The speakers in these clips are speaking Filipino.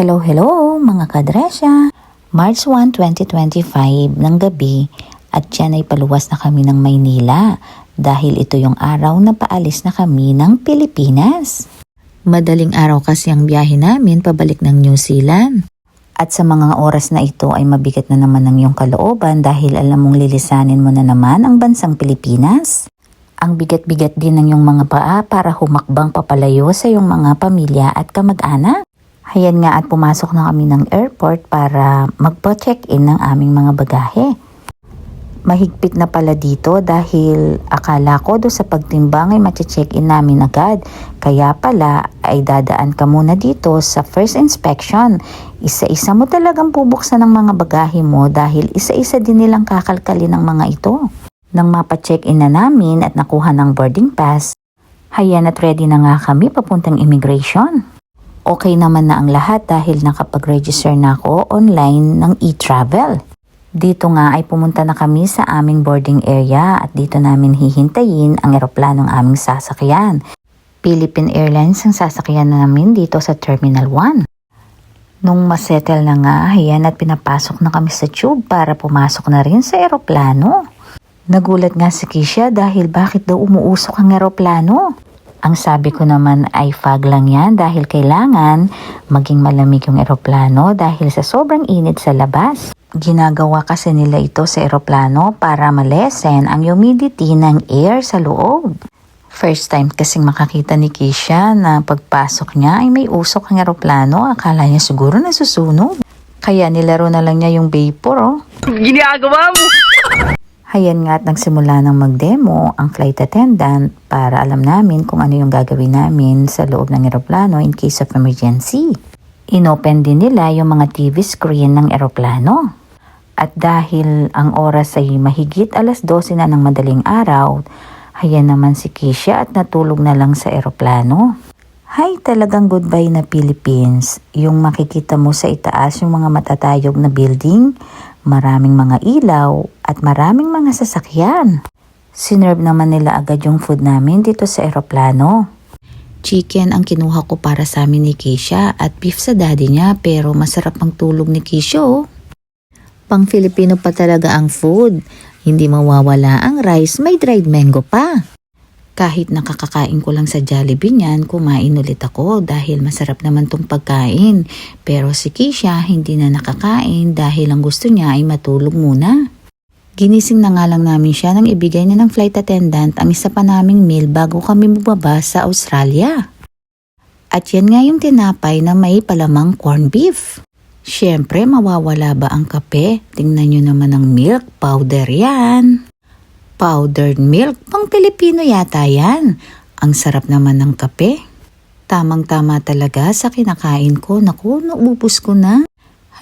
Hello mga kadresya! March 1, 2025 ng gabi at dyan ay paluwas na kami ng Maynila dahil ito yung araw na paalis na kami ng Pilipinas. Madaling araw kasi ang biyahe namin pabalik ng New Zealand. At sa mga oras na ito ay mabigat na naman ang iyong kalooban dahil alam mong lilisanin mo na naman ang bansang Pilipinas. Ang bigat-bigat din ng iyong mga paa para humakbang papalayo sa iyong mga pamilya at kamag-anak. Hayan nga at pumasok na kami ng airport para magpa-check-in ng aming mga bagahe. Mahigpit na pala dito dahil akala ko do sa pagtimbang ay mache-check-in namin agad. Kaya pala ay dadaan ka muna dito sa first inspection. Isa-isa mo talagang bubuksan ng mga bagahe mo dahil isa-isa din nilang kakalkalin ng mga ito. Nang mapa-check-in na namin at nakuha ng boarding pass, hayan at ready na nga kami papuntang immigration. Okay naman na ang lahat dahil nakapag-register na ako online ng e-travel. Dito nga ay pumunta na kami sa aming boarding area at dito namin hihintayin ang eroplanong aming sasakyan. Philippine Airlines ang sasakyan namin dito sa Terminal 1. Nung masettle na nga, ayan at pinapasok na kami sa tube para pumasok na rin sa eroplano. Nagulat nga si Kisha dahil bakit daw umuusok ang eroplano. Ang sabi ko naman ay fog lang yan dahil kailangan maging malamig yung eroplano dahil sa sobrang init sa labas. Ginagawa kasi nila ito sa eroplano para malesen ang humidity ng air sa loob. First time kasing makakita ni Kisha na pagpasok niya ay may usok ang eroplano. Akala niya siguro nasusunog. Kaya nilaro na lang niya yung vapor Ginagawa mo! Hayan nga at nagsimula ng mag-demo ang flight attendant para alam namin kung ano yung gagawin namin sa loob ng eroplano in case of emergency. Inopen din nila yung mga TV screen ng eroplano. At dahil ang oras ay mahigit 12:00 na ng madaling araw, hayan naman si Kisha at natulog na lang sa eroplano. Hay, talagang goodbye na Philippines. Yung makikita mo sa itaas yung mga matatayog na building, maraming mga ilaw at maraming mga sasakyan. Sinerve naman nila agad yung food namin dito sa eroplano. Chicken ang kinuha ko para sa amin ni Kisha at beef sa daddy niya pero masarap ang tulog ni Kisha Pang Filipino pa talaga ang food. Hindi mawawala ang rice, may dried mango pa. Kahit nakakakain ko lang sa Jollibee niyan, kumain ulit ako dahil masarap naman tong pagkain. Pero si Kisha hindi na nakakain dahil ang gusto niya ay matulog muna. Ginising na nga lang namin siya nang ibigay niya ng flight attendant ang isa pa naming meal bago kami bumaba sa Australia. At yan nga yung tinapay na may palamang corned beef. Siyempre, mawawala ba ang kape? Tingnan nyo naman ang milk powder yan. Powdered milk, pang Pilipino yata yan. Ang sarap naman ng kape. Tamang-tama talaga sa kinakain ko. Naku, naubos ko na.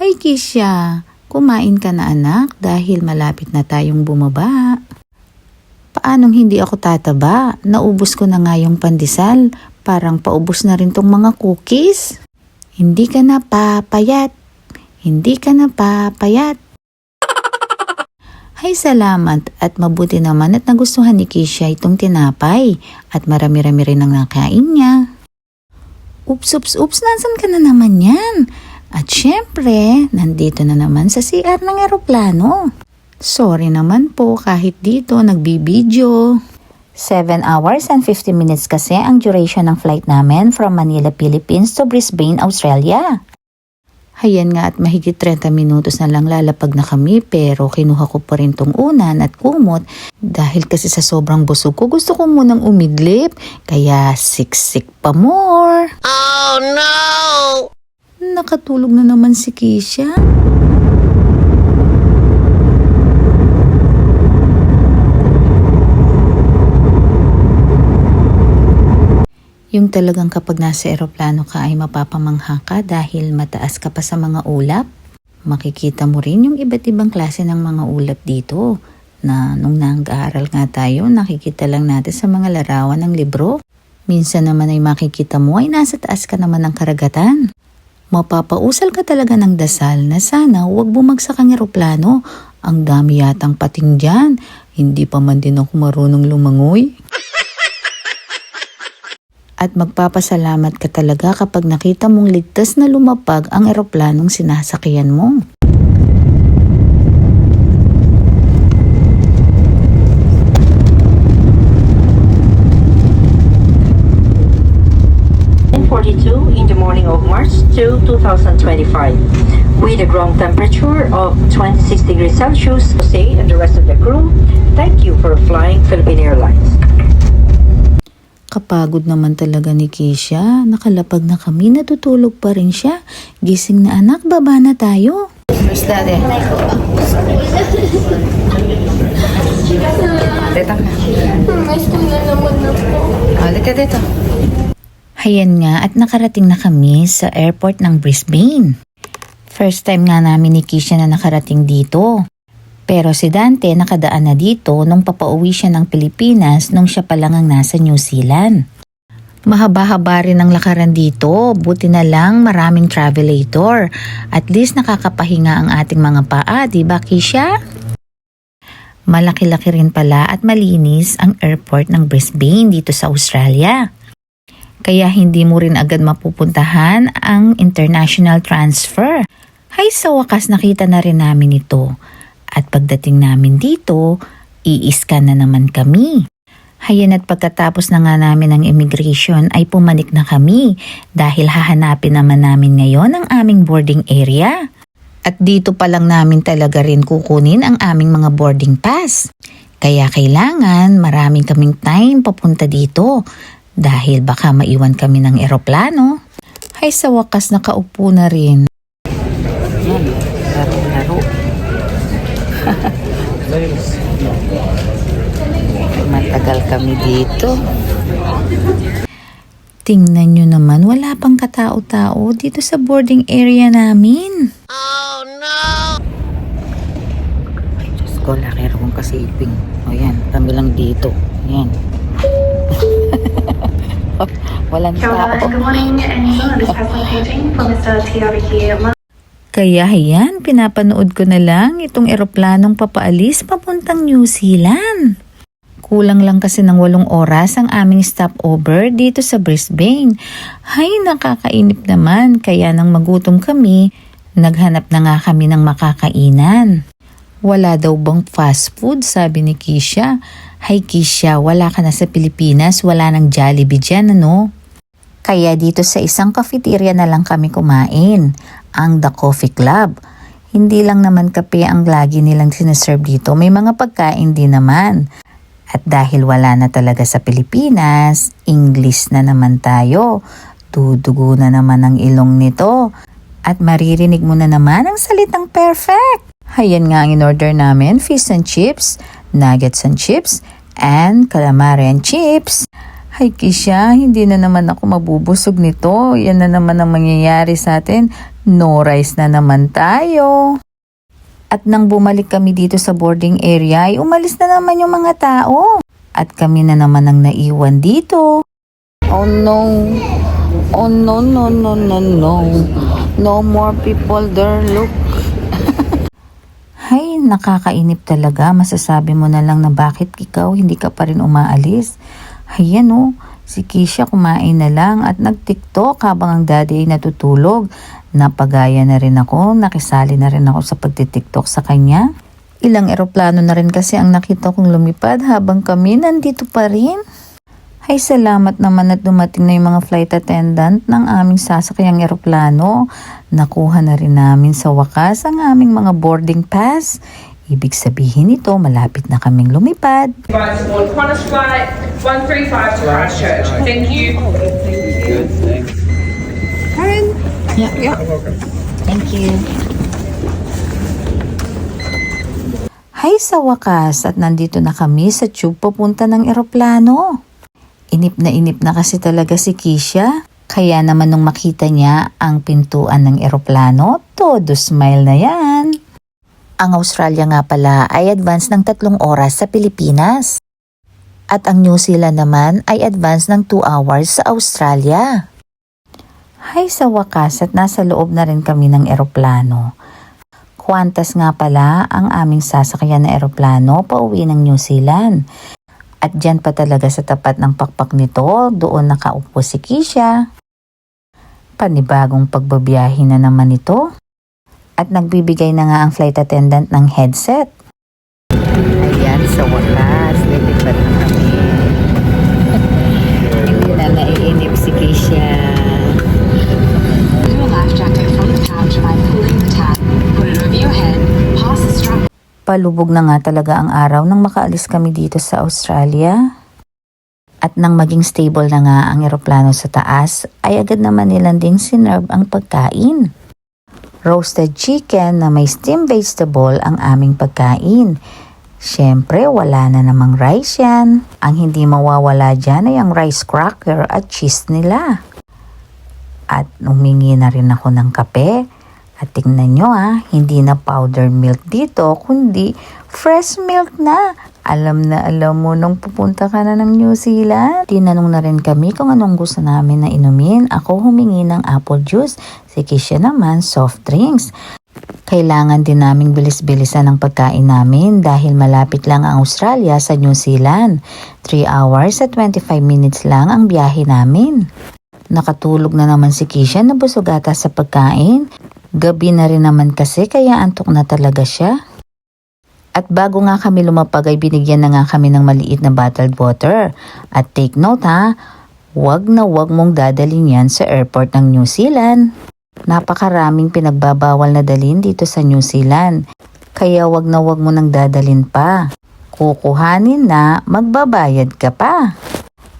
Hay Kisha, kumain ka na anak dahil malapit na tayong bumaba. Paanong hindi ako tataba? Naubos ko na nga yung pandesal. Parang paubos na rin tong mga cookies. Hindi ka na papayat. Hindi ka na papayat. Hay salamat at mabuti naman at nagustuhan ni Kisha itong tinapay at marami-rami rin ang nakain niya. Oops, nasan ka na naman yan? At syempre, nandito na naman sa CR ng eroplano. Sorry naman po kahit dito nagbibideo. 7 hours and 50 minutes kasi ang duration ng flight namin from Manila, Philippines to Brisbane, Australia. Hayan nga at mahigit 30 minutos na lang lalapag na kami pero kinuha ko pa rin tong unan at kumot dahil kasi sa sobrang busog ko gusto ko munang umidlip kaya siksik pa more. Oh no! Nakatulog na naman si Kisha. Yung talagang kapag nasa eroplano ka ay mapapamangha ka dahil mataas ka pa sa mga ulap. Makikita mo rin yung iba't ibang klase ng mga ulap dito na nung nag-aaral nga tayo nakikita lang natin sa mga larawan ng libro. Minsan naman ay makikita mo ay nasa taas ka naman ng karagatan. Mapapausal ka talaga ng dasal na sana huwag bumagsak ang eroplano. Ang dami yatang pating dyan. Hindi pa man din ako marunong lumangoy. At magpapasalamat ka talaga kapag nakita mong ligtas na lumapag ang eroplanong sinasakyan mo. In the morning of March 2, 2025, with a ground temperature of 26 degrees Celsius. Jose and the rest of the crew, thank you for flying Philippine Airlines. Kapagod naman talaga ni Keisha. Nakalapag na kami, natutulog pa rin siya. Gising na anak, baba na tayo. Where's daddy? Dito na. Gusto na naman ako. Halika dito. Hayan nga at nakarating na kami sa airport ng Brisbane. First time nga namin ni Keisha na nakarating dito. Pero si Dante nakadaan na dito nung papauwi siya ng Pilipinas nung siya pa lang ang nasa New Zealand. Mahaba-haba rin ang lakaran dito, buti na lang maraming travelator. At least nakakapahinga ang ating mga paa, di ba Keisha? Malaki-laki rin pala at malinis ang airport ng Brisbane dito sa Australia. Kaya hindi mo rin agad mapupuntahan ang international transfer. Hay sa wakas nakita na rin namin ito. At pagdating namin dito, i-scan na naman kami. Hayan at pagkatapos na nga namin ang immigration ay pumanik na kami dahil hahanapin naman namin ngayon ang aming boarding area. At dito pa lang namin talaga rin kukunin ang aming mga boarding pass. Kaya kailangan maraming kaming time papunta dito. Dahil baka maiwan kami ng eroplano. Hay sa wakas nakaupo na rin. Yan, laro-laro. Matagal kami dito. Tingnan nyo naman, wala pang katao-tao dito sa boarding area namin. Oh no! Ay, Diyos ko, laki akong kasiping. O yan, kami lang dito. Yan. Walang Kia ora, tao. good morning, and this is Pascal paging for Mr. TR here. Kaya ayan, pinapanood ko na lang itong eroplanong papaalis papuntang New Zealand. Kulang lang kasi ng 8 oras ang aming stopover dito sa Brisbane. Hay, nakakainip naman, kaya nang magutom kami, naghanap na nga kami ng makakainan. Wala daw bang fast food, sabi ni Keisha. Hay Keisha, wala ka na sa Pilipinas, wala nang Jollibee dyan, ano? Kaya dito sa isang cafeteria na lang kami kumain, ang The Coffee Club. Hindi lang naman kape ang lagi nilang sinaserve dito, may mga pagkain din naman. At dahil wala na talaga sa Pilipinas, English na naman tayo. Dudugo na naman ang ilong nito. At maririnig mo na naman ang salitang perfect. Hayan nga ang in-order namin, fish and chips, nuggets and chips, and calamari and chips. Hay Keisha, hindi na naman ako mabubusog nito. Yan na naman ang mangyayari sa atin. No rice na naman tayo. At nang bumalik kami dito sa boarding area, ay umalis na naman yung mga tao. At kami na naman ang naiwan dito. Oh no. Oh no, no, no, no, no. No more people there, look. Hay, nakakainip talaga. Masasabi mo na lang na bakit ikaw hindi ka pa rin umaalis. Hayan o, si Keisha kumain na lang at nag-tiktok habang ang daddy ay natutulog. Napagaya na rin ako, nakisali na rin ako sa pagtitiktok sa kanya. Ilang eroplano na rin kasi ang nakita kong lumipad habang kami nandito pa rin. Hay, salamat naman at dumating na yung mga flight attendant ng aming sasakyang eroplano. Nakuha na rin namin sa wakas ang aming mga boarding pass. Ibig sabihin nito, malapit na kaming lumipad. Invite aboard Qantas flight 135 to Christchurch. Thank you. Thank you. Hay, sa wakas at nandito na kami sa tube papunta ng eroplano. Inip na kasi talaga si Keisha. Kaya naman nung makita niya ang pintuan ng eroplano, todo smile na yan. Ang Australia nga pala ay advance ng 3 oras sa Pilipinas. At ang New Zealand naman ay advance ng 2 hours sa Australia. Hay, sa wakas at nasa loob na rin kami ng eroplano. Qantas nga pala ang aming sasakyan na eroplano pauwi ng New Zealand. At dyan pa talaga sa tapat ng pakpak nito, doon nakaupo si Kisha. Panibagong pagbabiyahe na naman ito. At nagbibigay na nga ang flight attendant ng headset. Ayan, sa wakas, lilipad na kami. Hindi na naiinip si Kisha. Your life jacket from the pouch by pulling the tab. Put it over your head, pass the strap. Palubog na nga talaga ang araw nang makaalis kami dito sa Australia. At nang maging stable na nga ang eroplano sa taas, ay agad naman nilang ding sinerve ang pagkain. Roasted chicken na may steamed vegetable ang aming pagkain. Siyempre, wala na namang rice yan. Ang hindi mawawala dyan ay ang rice cracker at cheese nila. At humingi na rin ako ng kape. At tingnan nyo hindi na powder milk dito, kundi fresh milk na. Alam na alam mo nung pupunta ka na ng New Zealand. Tinanong na rin kami kung anong gusto namin na inumin. Ako humingi ng apple juice, si Kisha naman soft drinks. Kailangan din naming bilis-bilisan ang pagkain namin dahil malapit lang ang Australia sa New Zealand. 3 hours at 25 minutes lang ang biyahe namin. Nakatulog na naman si Kisha na busog ata sa pagkain. Gabi na rin naman kasi kaya antok na talaga siya. At bago nga kami lumapag ay binigyan na nga kami ng maliit na bottled water. At take note wag na wag mong dadalhin yan sa airport ng New Zealand. Napakaraming pinagbabawal na dalhin dito sa New Zealand. Kaya wag na wag mo nang dadalhin pa. Kukuhanin na, magbabayad ka pa.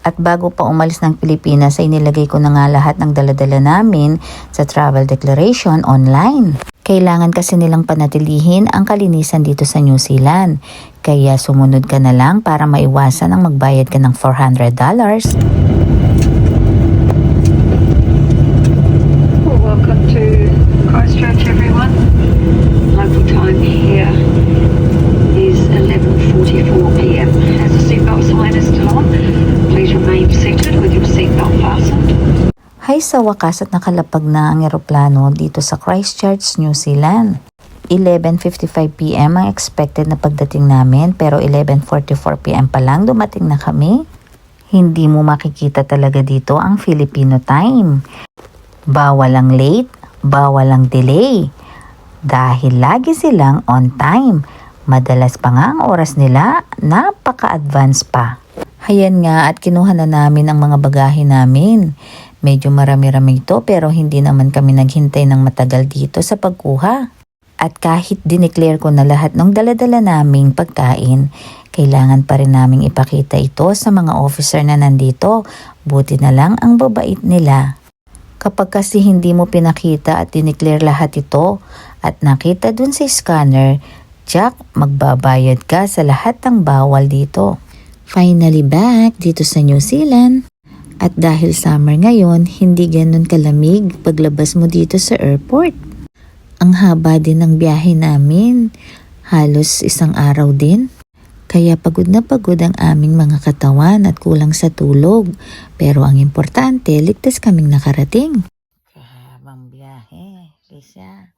At bago pa umalis ng Pilipinas ay nilagay ko na nga lahat ng daladala namin sa travel declaration online. Kailangan kasi nilang panatilihin ang kalinisan dito sa New Zealand. Kaya sumunod ka na lang para maiwasan ang magbayad ka ng $400. Well, welcome to Christchurch, everyone. Local time here is 11:44 p.m. As the seatbelt sign is still on, please remain seated with your seatbelt fastened. Hay sa wakas at nakalapag na ang eroplano dito sa Christchurch, New Zealand. 11:55 p.m. ang expected na pagdating namin pero 11:44 p.m. pa lang dumating na kami. Hindi mo makikita talaga dito ang Filipino time. Bawal ang late, bawal ang delay. Dahil lagi silang on time. Madalas pa nga ang oras nila, napaka-advance pa. Hayan nga at kinuha na namin ang mga bagahe namin. Medyo marami-rami ito pero hindi naman kami naghintay ng matagal dito sa pagkuha. At kahit dineclare ko na lahat ng daladala naming pagkain, kailangan pa rin naming ipakita ito sa mga officer na nandito. Buti na lang ang babait nila. Kapag kasi hindi mo pinakita at dineclare lahat ito at nakita dun sa scanner, Jack, magbabayad ka sa lahat ng bawal dito. Finally back dito sa New Zealand. At dahil summer ngayon, hindi ganun kalamig paglabas mo dito sa airport. Ang haba din ng biyahe namin. Halos 1 araw din. Kaya pagod na pagod ang aming mga katawan at kulang sa tulog. Pero ang importante, ligtas kaming nakarating. Kahabang biyahe. Kisha.